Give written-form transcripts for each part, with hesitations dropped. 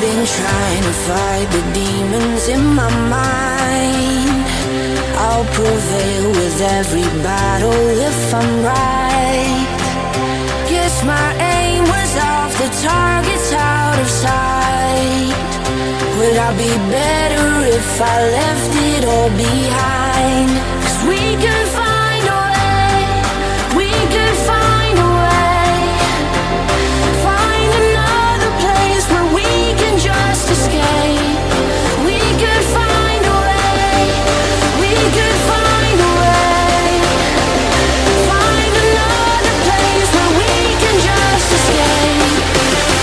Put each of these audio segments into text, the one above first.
been trying to fight the demons in my mind. I'll prevail with every battle if I'm right. Guess my aim was off, the target's out of sight. Would I be better if I left it all behind? 'Cause we could find a way, we could find a way. Find another place where we can just escape. We could find a way, we could find a way. Find another place where we can just escape.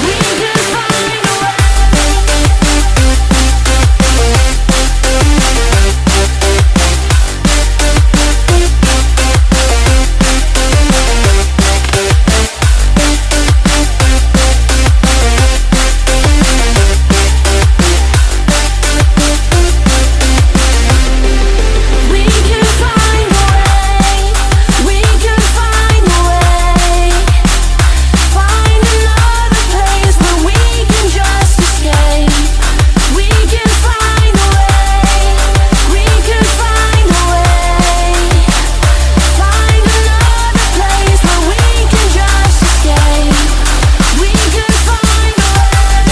We could find a way. We could find a way, we could find a way. Find another place where we can just escape. We could find a way, we could find a way. Find another place where we can just escape. We could find a way.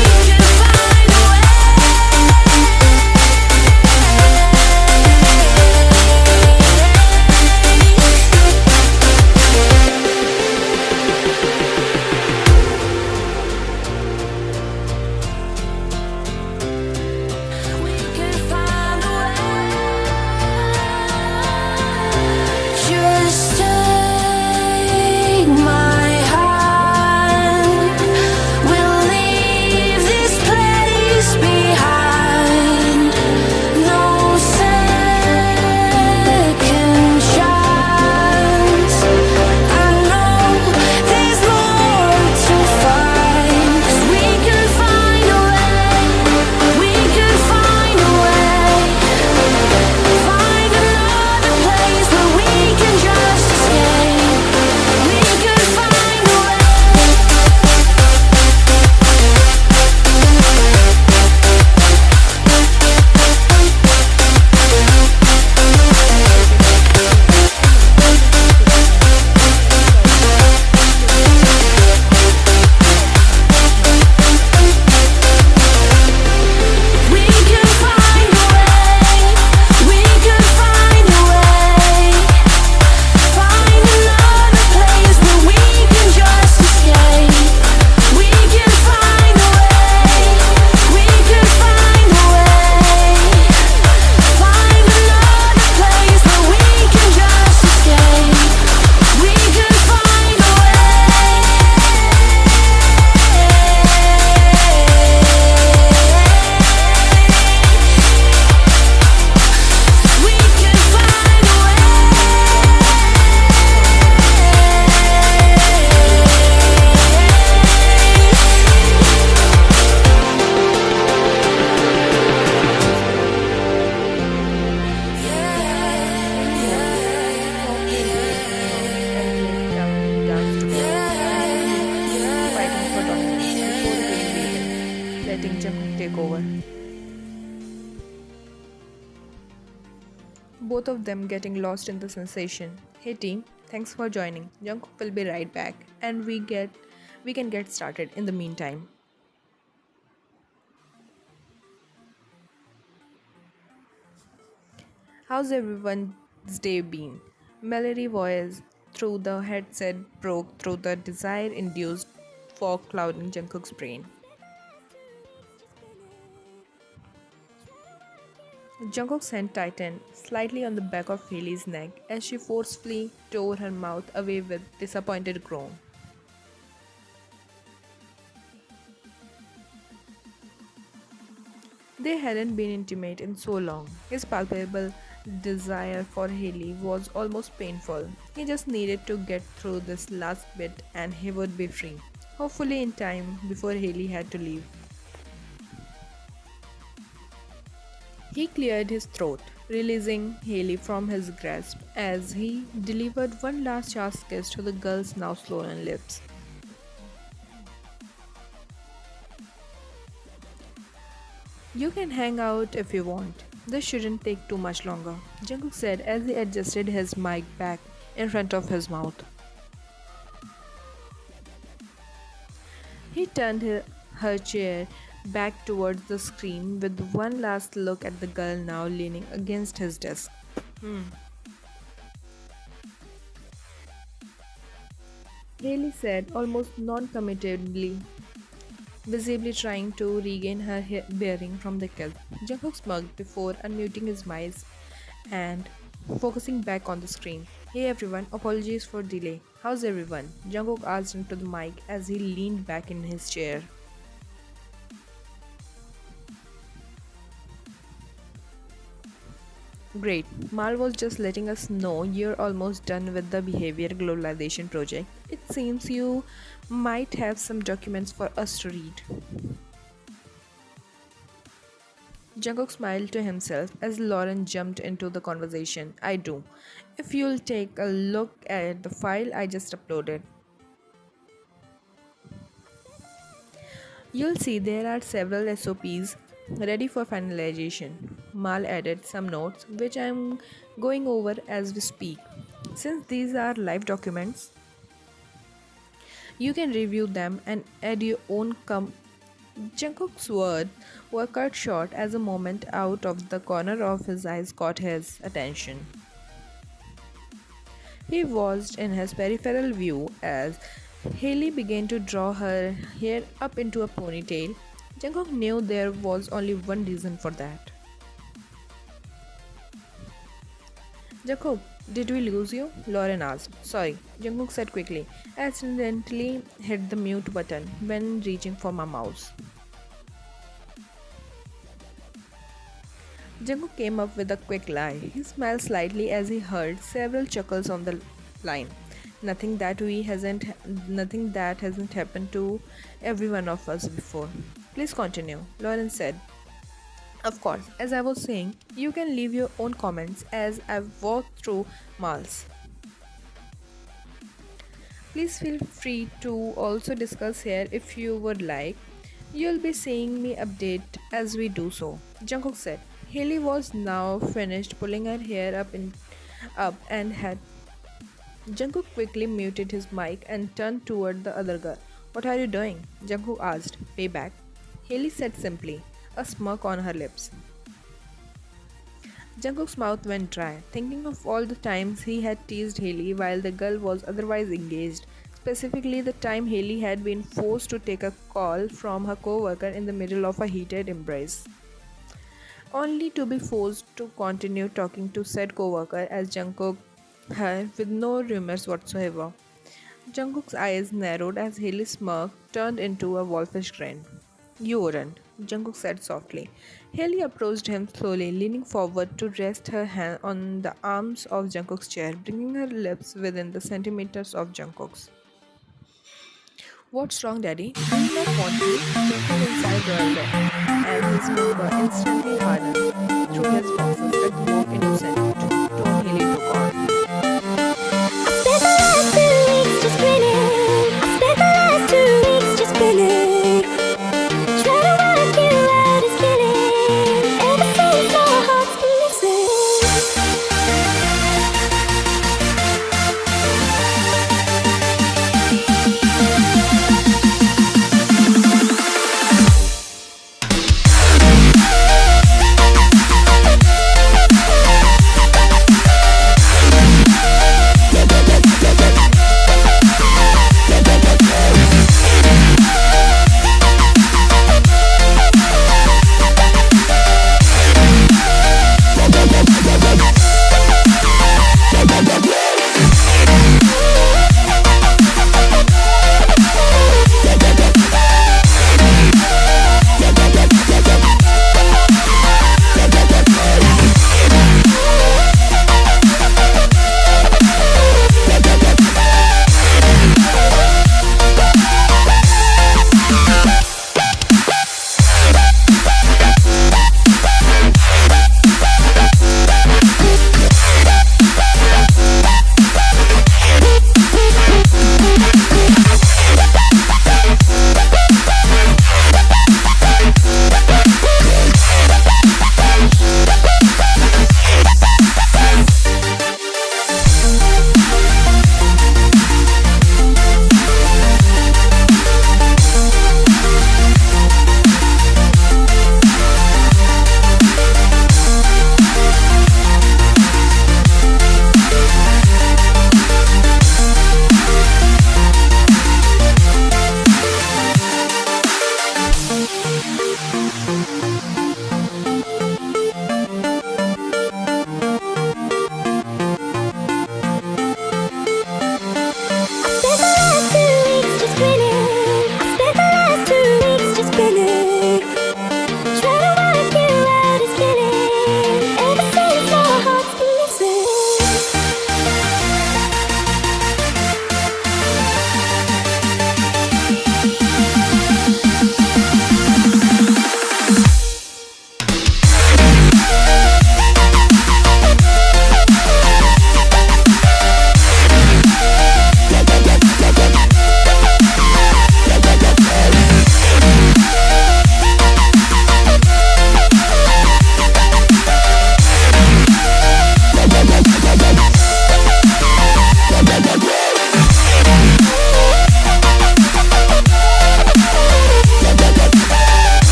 We could find a way. We could find a way. Just take my hand. We'll leave this place behind. No second chance. I know there's more to find. 'Cause we could find a way, we could find a way. Find another place where we can just escape. We could find a way. We could find a way, we could find a way. Find another place where we can just escape. We could find a way, we could find a way. Find another place where we can just escape. We could find a way. We could find a Fighting for dominance before the game began, letting Jungkook take over. Both of them getting lost in the sensation. Hey team, thanks for joining. Jungkook will be right back, and we can get started in the meantime. How's everyone's day been? Melody voice through the headset broke through the desire-induced fog clouding Jungkook's brain. Jungkook's hand tightened slightly on the back of Hailey's neck as she forcefully tore her mouth away with disappointed groan. They hadn't been intimate in so long. His palpable desire for Hailey was almost painful. He just needed to get through this last bit and he would be free. Hopefully in time before Hailey had to leave. He cleared his throat, releasing Haley from his grasp as he delivered one last chance kiss to the girl's now swollen lips. You can hang out if you want. This shouldn't take too much longer, Jungkook said as he adjusted his mic back in front of his mouth. He turned her chair back towards the screen with one last look at the girl now leaning against his desk. Haley said almost non-committedly, visibly trying to regain her bearing from the kill. Jungkook smirked before unmuting his mic and focusing back on the screen. Hey everyone, apologies for delay. How's everyone? Jungkook asked into the mic as he leaned back in his chair. Great. Mal was just letting us know you're almost done with the behavior globalization project. It seems you might have some documents for us to read. Jungkook smiled to himself as Lauren jumped into the conversation. I do. If you'll take a look at the file I just uploaded, you'll see there are several SOPs ready for finalization. Mal added some notes which I'm going over as we speak. Since these are live documents, you can review them and add your own Jungkook's words were cut short as a moment out of the corner of his eyes caught his attention. He watched in his peripheral view as Haley began to draw her hair up into a ponytail. Jungkook knew there was only one reason for that. Jungkook, did we lose you? Lauren asked. Sorry, Jungkook said quickly. I accidentally hit the mute button when reaching for my mouse. Jungkook came up with a quick lie. He smiled slightly as he heard several chuckles on the line. Nothing that hasn't happened to every one of us before. Please continue, Lauren said. Of course, as I was saying, you can leave your own comments as I've walked through Mal's. Please feel free to also discuss here if you would like. You'll be seeing me update as we do so, Jungkook said. Haley was now finished pulling her hair up and had Jungkook quickly muted his mic and turned toward the other girl. What are you doing? Jungkook asked. Payback. Haley said simply, a smirk on her lips. Jungkook's mouth went dry, thinking of all the times he had teased Haley while the girl was otherwise engaged, specifically the time Haley had been forced to take a call from her co-worker in the middle of a heated embrace, only to be forced to continue talking to said co-worker as Jungkook her with no remorse whatsoever. Jungkook's eyes narrowed as Haley's smirk turned into a wolfish grin. You wouldn't, Jungkook said softly. Haley approached him slowly, leaning forward to rest her hand on the arms of Jungkook's chair, bringing her lips within the centimeters of Jungkook's. What's wrong, Daddy? Do you not want me? Jungkook inside the as his member instantly hardened through his boxes at the walk innocent tone Haley took on. Just grinning. I spent the last 2 weeks just grinning. Trying to work you out is killing. Ever since our hearts been missing.